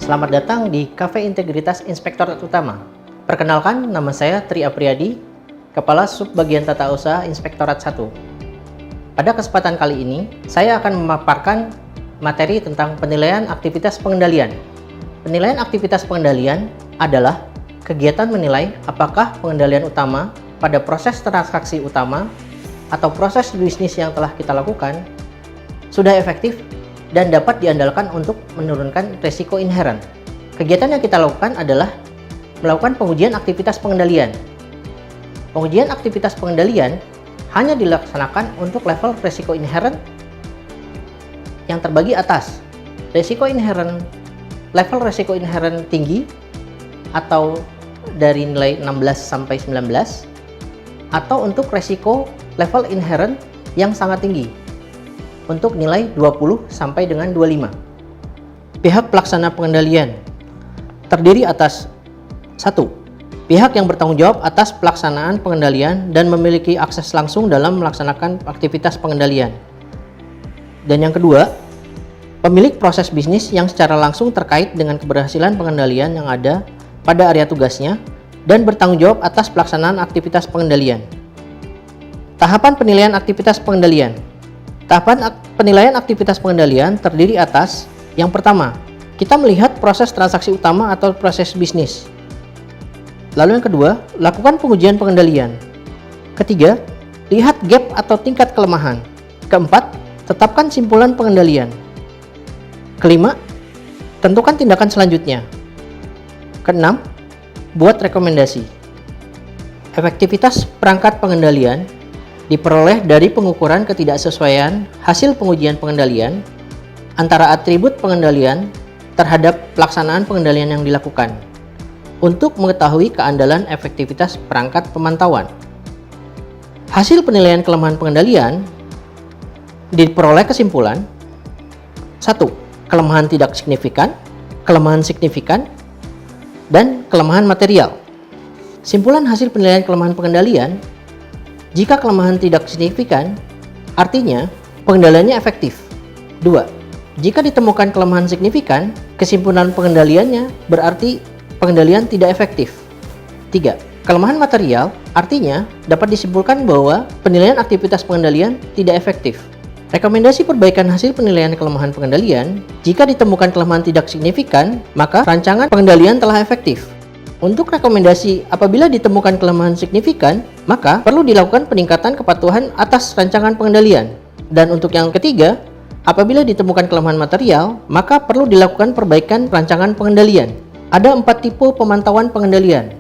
Selamat datang di Cafe Integritas Inspektorat Utama. Perkenalkan, nama saya Tri Apriyadi, Kepala Subbagian Tata Usaha Inspektorat 1. Pada kesempatan kali ini, saya akan memaparkan materi tentang penilaian aktivitas pengendalian. Penilaian aktivitas pengendalian adalah kegiatan menilai apakah pengendalian utama pada proses transaksi utama atau proses bisnis yang telah kita lakukan sudah efektif dan dapat diandalkan untuk menurunkan risiko inheren. Kegiatan yang kita lakukan adalah melakukan pengujian aktivitas pengendalian. Pengujian aktivitas pengendalian hanya dilaksanakan untuk level risiko inheren yang terbagi atas risiko inheren, level risiko inheren tinggi atau dari nilai 16 sampai 19, atau untuk risiko level inheren yang sangat tinggi untuk nilai 20 sampai dengan 25. Pihak pelaksana pengendalian terdiri atas 1. Pihak yang bertanggung jawab atas pelaksanaan pengendalian dan memiliki akses langsung dalam melaksanakan aktivitas pengendalian. Dan yang kedua, pemilik proses bisnis yang secara langsung terkait dengan keberhasilan pengendalian yang ada pada area tugasnya dan bertanggung jawab atas pelaksanaan aktivitas pengendalian. Tahapan penilaian aktivitas pengendalian. Tahapan penilaian aktivitas pengendalian terdiri atas: yang pertama, kita melihat proses transaksi utama atau proses bisnis. Lalu yang kedua, lakukan pengujian pengendalian. Ketiga, lihat gap atau tingkat kelemahan. Keempat, tetapkan simpulan pengendalian. Kelima, tentukan tindakan selanjutnya. Keenam, buat rekomendasi. Efektivitas perangkat pengendalian diperoleh dari pengukuran ketidaksesuaian hasil pengujian pengendalian antara atribut pengendalian terhadap pelaksanaan pengendalian yang dilakukan untuk mengetahui keandalan efektivitas perangkat pemantauan. Hasil penilaian kelemahan pengendalian diperoleh kesimpulan: 1. Kelemahan tidak signifikan, kelemahan signifikan, dan kelemahan material. Simpulan hasil penilaian kelemahan pengendalian: jika kelemahan tidak signifikan, artinya pengendaliannya efektif. 2. Jika ditemukan kelemahan signifikan, kesimpulan pengendaliannya berarti pengendalian tidak efektif. 3. Kelemahan material artinya dapat disimpulkan bahwa penilaian aktivitas pengendalian tidak efektif. Rekomendasi perbaikan hasil penilaian kelemahan pengendalian: jika ditemukan kelemahan tidak signifikan, maka rancangan pengendalian telah efektif. Untuk rekomendasi apabila ditemukan kelemahan signifikan, maka perlu dilakukan peningkatan kepatuhan atas rancangan pengendalian. Dan untuk yang ketiga, apabila ditemukan kelemahan material, maka perlu dilakukan perbaikan rancangan pengendalian. Ada 4 tipe pemantauan pengendalian.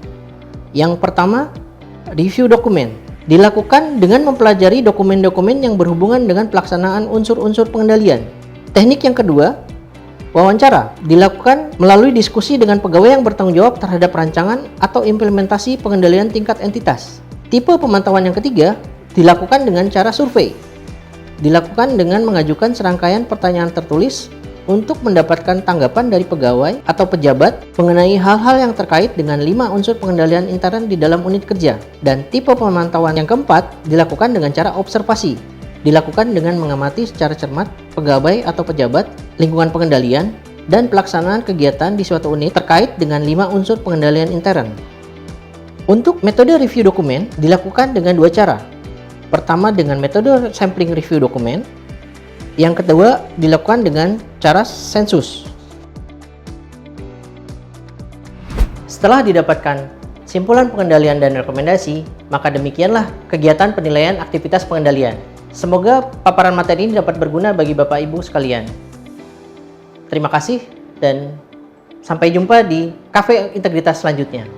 Yang pertama, review dokumen. Dilakukan dengan mempelajari dokumen-dokumen yang berhubungan dengan pelaksanaan unsur-unsur pengendalian. Teknik yang kedua, wawancara. Dilakukan melalui diskusi dengan pegawai yang bertanggung jawab terhadap rancangan atau implementasi pengendalian tingkat entitas. Tipe pemantauan yang ketiga dilakukan dengan cara survei. Dilakukan dengan mengajukan serangkaian pertanyaan tertulis untuk mendapatkan tanggapan dari pegawai atau pejabat mengenai hal-hal yang terkait dengan 5 unsur pengendalian intern di dalam unit kerja. Dan tipe pemantauan yang keempat dilakukan dengan cara observasi. Dilakukan dengan mengamati secara cermat pegawai atau pejabat, lingkungan pengendalian, dan pelaksanaan kegiatan di suatu unit terkait dengan 5 unsur pengendalian intern. Untuk metode review dokumen dilakukan dengan 2 cara. Pertama dengan metode sampling review dokumen, yang kedua dilakukan dengan cara sensus. Setelah didapatkan simpulan pengendalian dan rekomendasi, maka demikianlah kegiatan penilaian aktivitas pengendalian. Semoga paparan materi ini dapat berguna bagi Bapak Ibu sekalian. Terima kasih dan sampai jumpa di Cafe Integritas selanjutnya.